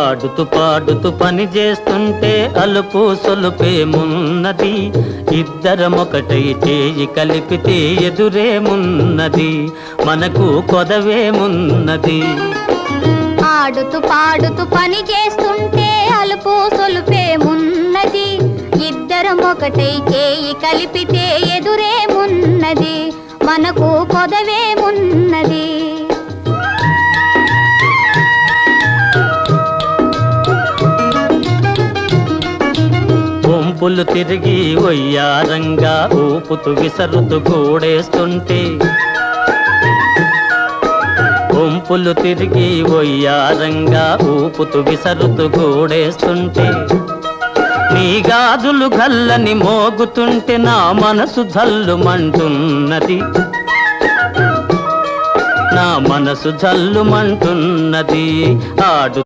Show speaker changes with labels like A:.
A: ఆడుతూ పాడుతూ పని చేస్తుంటే అలుపు సొలుపేమున్నది, ఇద్దరమొకటై చేయి కలిపితే ఎదురేమున్నది, మనకు కొదవేమున్నది.
B: ఆడుతూ పాడుతూ పని చేస్తుంటే అలుపు సొలుపేమున్నది, ఇద్దరమొకటై చేయి కలిపితే ఎదురేమున్నది, మనకు కొదవేమున్నది.
A: వంపులు తిరిగి వయ్యారంగా ఊపుతూ విసరుతూ కూడేస్తుంటే, వంపులు తిరిగి వయ్యారంగా ఊపుతూ విసరుతూ కూడేస్తుంటే, నీ గాజులు గల్లని మోగుతుంటే నా మనసు జల్లుమంటున్నది, నా మనసు జల్లుమంటున్నది. ఆడు